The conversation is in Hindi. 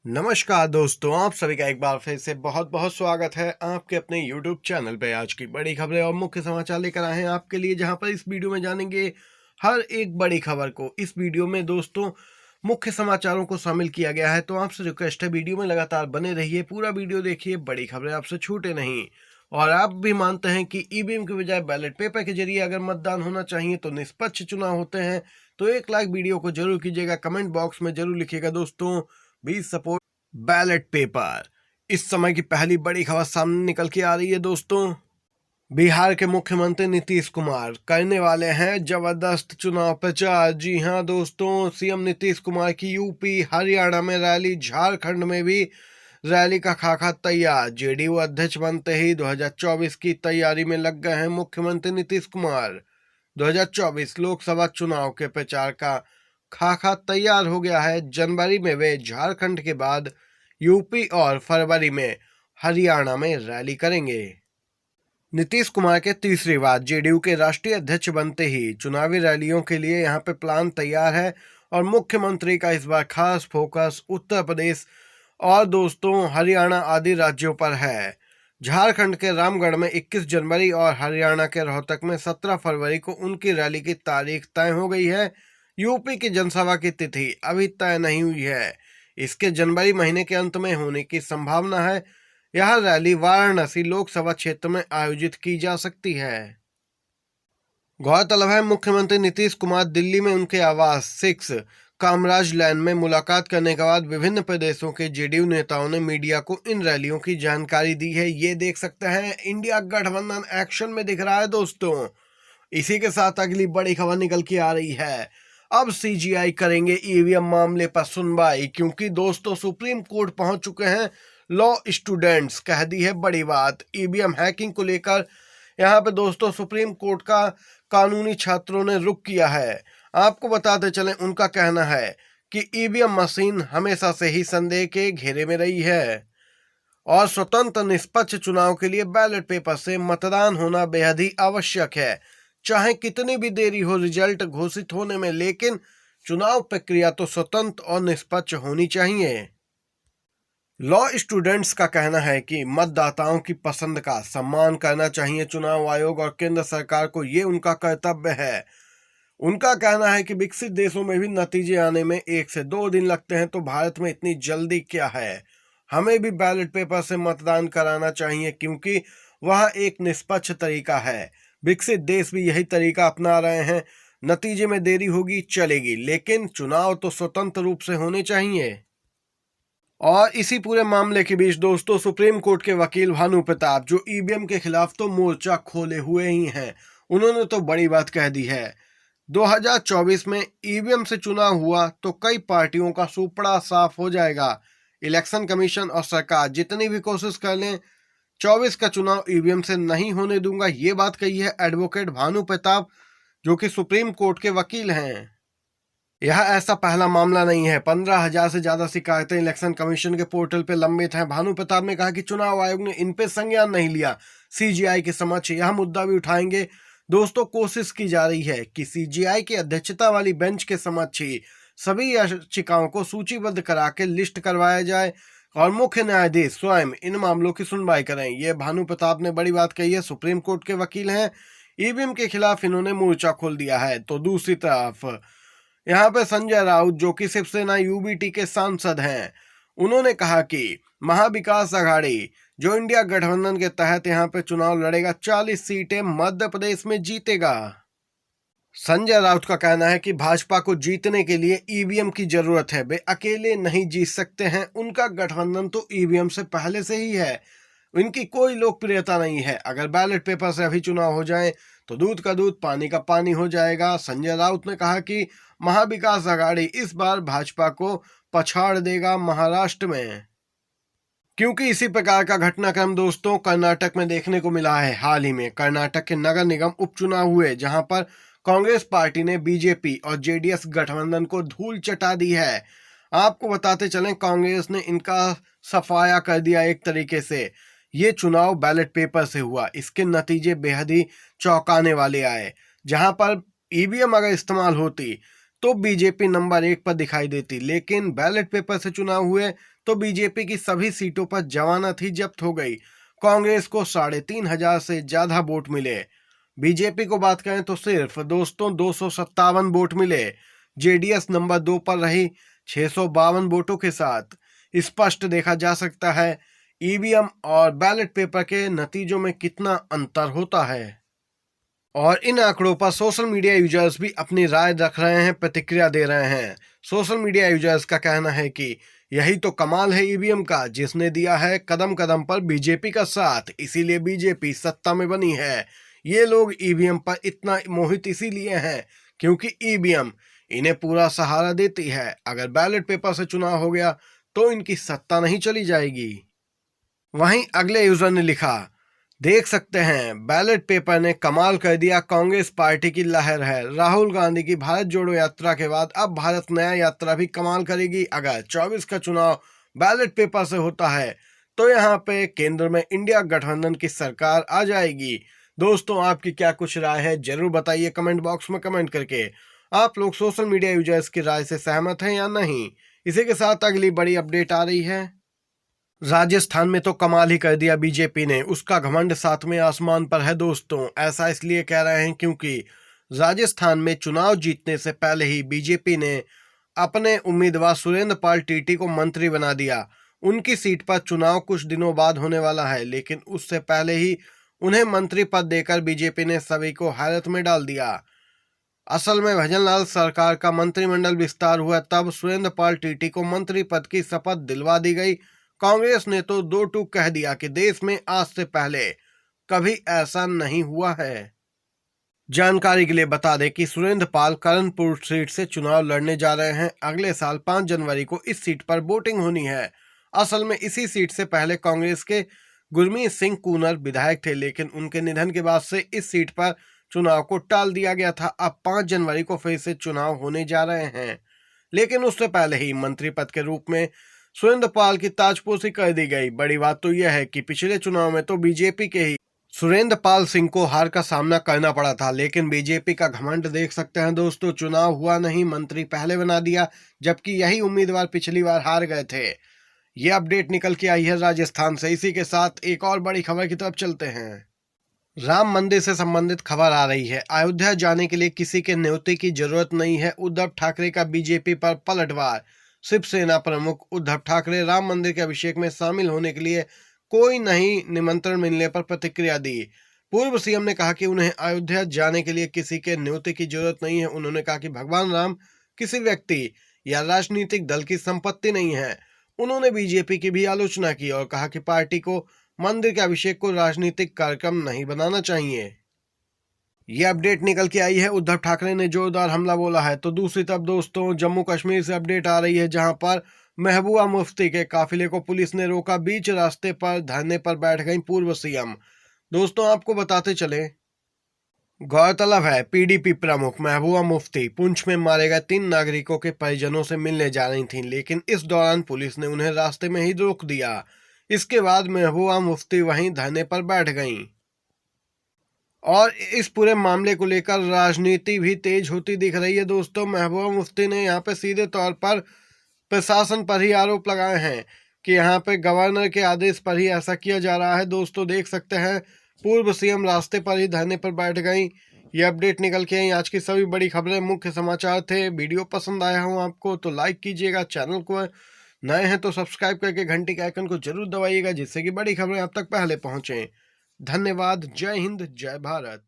नमस्कार दोस्तों, आप सभी का एक बार फिर से बहुत बहुत स्वागत है आपके अपने YouTube चैनल पे। आज की बड़ी खबरें और मुख्य समाचार लेकर आए हैं आपके लिए, जहां पर इस वीडियो में जानेंगे हर एक बड़ी खबर को। इस वीडियो में दोस्तों मुख्य समाचारों को शामिल किया गया है, तो आपसे रिक्वेस्ट है वीडियो में लगातार बने रहिए, पूरा वीडियो देखिए, बड़ी खबरें आपसे छूटे नहीं। और आप भी मानते हैं कि ईवीएम के बजाय बैलेट पेपर के जरिए अगर मतदान होना चाहिए तो निष्पक्ष चुनाव होते हैं, तो एक लाइक वीडियो को जरूर कीजिएगा, कमेंट बॉक्स में जरूर लिखिएगा दोस्तों, बी सपोर्ट बैलेट पेपर। इस समय की पहली बड़ी खबर सामने निकल के आ रही है दोस्तों। बिहार के मुख्यमंत्री नीतीश कुमार करने वाले हैं जबरदस्त चुनाव प्रचार। जी हां दोस्तों, सीएम नीतीश कुमार की यूपी हरियाणा में रैली, झारखंड में भी रैली का खाका तैयार। जेडीयू अध्यक्ष बनते ही 2024 की तैयारी में लग गए हैं मुख्यमंत्री नीतीश कुमार। 2024 लोकसभा चुनाव के प्रचार का खाका तैयार हो गया है। जनवरी में वे झारखंड के बाद यूपी और फरवरी में हरियाणा में रैली करेंगे। नीतीश कुमार के तीसरी बार जेडीयू के राष्ट्रीय अध्यक्ष बनते ही चुनावी रैलियों के लिए यहां पे प्लान तैयार है और मुख्यमंत्री का इस बार खास फोकस उत्तर प्रदेश और दोस्तों हरियाणा आदि राज्यों पर है। झारखंड के रामगढ़ में 21 जनवरी और हरियाणा के रोहतक में 17 फरवरी को उनकी रैली की तारीख तय हो गई है। यूपी की जनसभा की तिथि अभी तय नहीं हुई है, इसके जनवरी महीने के अंत में होने की संभावना है। यह रैली वाराणसी लोकसभा क्षेत्र में आयोजित की जा सकती है। गौरतलब है, मुख्यमंत्री नीतीश कुमार दिल्ली में उनके आवास 6 कामराज लैंड में मुलाकात करने के बाद विभिन्न प्रदेशों के जेडीयू नेताओं ने मीडिया को इन रैलियों की जानकारी दी है। ये देख सकते हैं, इंडिया गठबंधन एक्शन में दिख रहा है दोस्तों। इसी के साथ अगली बड़ी खबर निकल के आ रही है। अब सीजीआई करेंगे ईवीएम मामले पर सुनवाई, क्योंकि दोस्तों सुप्रीम कोर्ट पहुंच चुके हैं लॉ स्टूडेंट्स। कह दी है बड़ी बात ईवीएम हैकिंग को लेकर। यहाँ पे दोस्तों सुप्रीम कोर्ट का कानूनी छात्रों ने रुख किया है। आपको बताते चलें, उनका कहना है कि ईवीएम मशीन हमेशा से ही संदेह के घेरे में रही है और स्वतंत्र निष्पक्ष चुनाव के लिए बैलेट पेपर से मतदान होना बेहद ही आवश्यक है। चाहे कितनी भी देरी हो रिजल्ट घोषित होने में, लेकिन चुनाव प्रक्रिया तो स्वतंत्र और निष्पक्ष होनी चाहिए। लॉ स्टूडेंट्स का कहना है कि मतदाताओं की पसंद का सम्मान करना चाहिए चुनाव आयोग और केंद्र सरकार को, ये उनका कर्तव्य है। उनका कहना है कि विकसित देशों में भी नतीजे आने में 1 से 2 दिन लगते हैं, तो भारत में इतनी जल्दी क्या है। हमें भी बैलेट पेपर से मतदान कराना चाहिए, क्योंकि वह एक निष्पक्ष तरीका है। विकसित देश भी यही तरीका अपना रहे हैं। नतीजे में देरी होगी चलेगी, लेकिन चुनाव तो स्वतंत्र रूप से होने चाहिए। और इसी पूरे मामले के बीच दोस्तों सुप्रीम कोर्ट के वकील भानु प्रताप, जो ईवीएम के खिलाफ तो मोर्चा खोले हुए ही हैं, उन्होंने तो बड़ी बात कह दी है। 2024 में ईवीएम से चुनाव हुआ तो कई पार्टियों का सुपड़ा साफ हो जाएगा। इलेक्शन कमीशन और सरकार जितनी भी कोशिश कर लें, 24 का चुनाव ईवीएम से नहीं होने दूंगा, ये बात कही है एडवोकेट भानु प्रताप, जो कि सुप्रीम कोर्ट के वकील हैं। यह ऐसा पहला मामला नहीं है। 15,000 से ज्यादा शिकायतें इलेक्शन कमीशन के पोर्टल पे लंबित हैं। भानु प्रताप ने कहा कि चुनाव आयोग ने इन पे संज्ञान नहीं लिया। सीजीआई के समक्ष यह मुद्दा भी उठाएंगे। दोस्तों कोशिश की जा रही है कि सीजीआई की अध्यक्षता वाली बेंच के समक्ष ही सभी याचिकाओं को सूचीबद्ध करा के लिस्ट करवाया जाए और मुख्य न्यायाधीश स्वयं इन मामलों की सुनवाई करें। ये भानु प्रताप ने बड़ी बात कही है। सुप्रीम कोर्ट के वकील हैं, ईवीएम के खिलाफ इन्होंने मोर्चा खोल दिया है। तो दूसरी तरफ यहाँ पे संजय राउत, जो कि शिवसेना यूबीटी के सांसद हैं, उन्होंने कहा कि महाविकास आघाड़ी जो इंडिया गठबंधन के तहत यहाँ पे चुनाव लड़ेगा, 40 सीटें मध्य प्रदेश में जीतेगा। संजय राउत का कहना है कि भाजपा को जीतने के लिए ईवीएम की जरूरत है, वे अकेले नहीं जीत सकते हैं। उनका गठबंधन तो ईवीएम से पहले से ही है, इनकी कोई लोकप्रियता नहीं है। अगर बैलेट पेपर से अभी चुनाव हो जाए तो दूध का दूध पानी का पानी हो जाएगा। संजय राउत ने कहा कि महाविकास आघाड़ी इस बार भाजपा को पछाड़ देगा महाराष्ट्र में, क्योंकि इसी प्रकार का घटनाक्रम दोस्तों कर्नाटक में देखने को मिला है। हाल ही में कर्नाटक के नगर निगम उपचुनाव हुए, जहां पर कांग्रेस पार्टी ने बीजेपी और जेडीएस गठबंधन को धूल चटा दी है। आपको बताते चलें, कांग्रेस ने इनका सफाया कर दिया एक तरीके से। ये चुनाव बैलेट पेपर से हुआ, इसके नतीजे बेहद ही चौंकाने वाले आए। जहां पर ईवीएम अगर इस्तेमाल होती तो बीजेपी नंबर 1 पर दिखाई देती, लेकिन बैलेट पेपर से चुनाव हुए तो बीजेपी की सभी सीटों पर जमानत ही जब्त हो गई। कांग्रेस को 3,500 से ज्यादा वोट मिले। बीजेपी को बात करें तो सिर्फ दोस्तों 257 वोट मिले। जेडीएस नंबर 2 पर रही 652 वोटों के साथ। स्पष्ट देखा जा सकता है ईवीएम और बैलेट पेपर के नतीजों में कितना अंतर होता है। और इन आंकड़ों पर सोशल मीडिया यूजर्स भी अपनी राय रख रहे हैं, प्रतिक्रिया दे रहे हैं। सोशल मीडिया यूजर्स का कहना है कि यही तो कमाल है ईवीएम का, जिसने दिया है कदम कदम पर बीजेपी का साथ, इसीलिए बीजेपी सत्ता में बनी है। ये लोग ईवीएम पर इतना मोहित इसीलिए हैं क्योंकि ईवीएम इन्हें पूरा सहारा देती है। अगर बैलेट पेपर से चुनाव हो गया तो इनकी सत्ता नहीं चली जाएगी। वहीं अगले यूजर ने लिखा, देख सकते हैं बैलेट पेपर ने कमाल कर दिया, कांग्रेस पार्टी की लहर है। राहुल गांधी की भारत जोड़ो यात्रा के बाद अब भारत नया यात्रा भी कमाल करेगी। अगर 24 का चुनाव बैलेट पेपर से होता है तो यहाँ पे केंद्र में इंडिया गठबंधन की सरकार आ जाएगी। दोस्तों, आपकी क्या कुछ राय है, जरूर बताइए कमेंट बॉक्स में कमेंट करके। आप लोग सोशल मीडिया यूजर्स की राय से सहमत हैं या नहीं? इसी के साथ अगली बड़ी अपडेट आ रही है। राजस्थान में तो कमाल ही कर दिया बीजेपी ने, उसका घमंड सातवें आसमान पर है दोस्तों। ऐसा इसलिए कह रहे हैं क्योंकि राजस्थान में चुनाव जीतने से पहले ही बीजेपी ने अपने उम्मीदवार सुरेंद्र पाल टीटी को मंत्री बना दिया। उनकी सीट पर चुनाव कुछ दिनों बाद होने वाला है, लेकिन उससे पहले ही उन्हें मंत्री पद देकर बीजेपी ने सभी को हैरत में डाल दिया। असल में भजनलाल सरकार का मंत्रिमंडल विस्तार हुआ तब सुरेंद्र पाल टीटी को मंत्री पद की शपथ दिलवा दी गई। कांग्रेस ने तो दो टूक कह दिया कि देश में आज से पहले कभी ऐसा नहीं हुआ है। जानकारी के लिए बता दें कि सुरेंद्र पाल करणपुर सीट से चुनाव लड़ने जा रहे हैं। अगले साल 5 जनवरी को इस सीट पर वोटिंग होनी है। असल में इसी सीट से पहले कांग्रेस के गुरमीत सिंह कूनर विधायक थे, लेकिन उनके निधन के बाद से इस सीट पर चुनाव को टाल दिया गया था। अब 5 जनवरी को फिर से चुनाव होने जा रहे हैं, लेकिन उससे पहले ही मंत्री पद के रूप में सुरेंद्र पाल की ताजपोशी कर दी गई। बड़ी बात तो यह है कि पिछले चुनाव में तो बीजेपी के ही सुरेंद्र पाल सिंह को हार का सामना करना पड़ा था, लेकिन बीजेपी का घमंड देख सकते हैं दोस्तों। चुनाव हुआ नहीं, मंत्री पहले बना दिया, जबकि यही उम्मीदवार पिछली बार हार गए थे। ये अपडेट निकल के आई है राजस्थान से। इसी के साथ एक और बड़ी खबर की तरफ चलते हैं। राम मंदिर से संबंधित खबर आ रही है। अयोध्या जाने के लिए किसी के न्योते की जरूरत नहीं है। उद्धव ठाकरे का बीजेपी पर पलटवार। शिवसेना प्रमुख उद्धव ठाकरे राम मंदिर के अभिषेक में शामिल होने के लिए कोई नहीं निमंत्रण मिलने पर प्रतिक्रिया दी। पूर्व सीएम ने कहा कि उन्हें अयोध्या जाने के लिए किसी के न्योते की जरूरत नहीं है। उन्होंने कहा कि भगवान राम किसी व्यक्ति या राजनीतिक दल की संपत्ति नहीं है। उन्होंने बीजेपी की भी आलोचना की और कहा कि पार्टी को मंदिर के अभिषेक को राजनीतिक कार्यक्रम नहीं बनाना चाहिए। ये अपडेट निकल के आई है, उद्धव ठाकरे ने जोरदार हमला बोला है। तो दूसरी तरफ दोस्तों जम्मू कश्मीर से अपडेट आ रही है, जहां पर महबूबा मुफ्ती के काफिले को पुलिस ने रोका। बीच रास्ते पर धरने पर बैठ गई पूर्व सीएम। दोस्तों आपको बताते चले, गौरतलब है पीडीपी प्रमुख महबूबा मुफ्ती पुंछ में मारे गए 3 नागरिकों के परिजनों से मिलने जा रही थीं, लेकिन इस दौरान पुलिस ने उन्हें रास्ते में ही रोक दिया। इसके बाद महबूबा मुफ्ती वहीं धरने पर बैठ गईं और इस पूरे मामले को लेकर राजनीति भी तेज होती दिख रही है दोस्तों। महबूबा मुफ्ती ने यहाँ पे सीधे तौर पर प्रशासन पर ही आरोप लगाए हैं कि यहाँ पे गवर्नर के आदेश पर ही ऐसा किया जा रहा है। दोस्तों देख सकते हैं पूर्व सीएम रास्ते पर ही धरने पर बैठ गई। ये अपडेट निकल के आई। आज की सभी बड़ी खबरें, मुख्य समाचार थे। वीडियो पसंद आया हो आपको तो लाइक कीजिएगा, चैनल को नए हैं तो सब्सक्राइब करके घंटी के आइकन को जरूर दबाइएगा, जिससे कि बड़ी खबरें आप तक पहले पहुंचे। धन्यवाद। जय हिंद, जय भारत।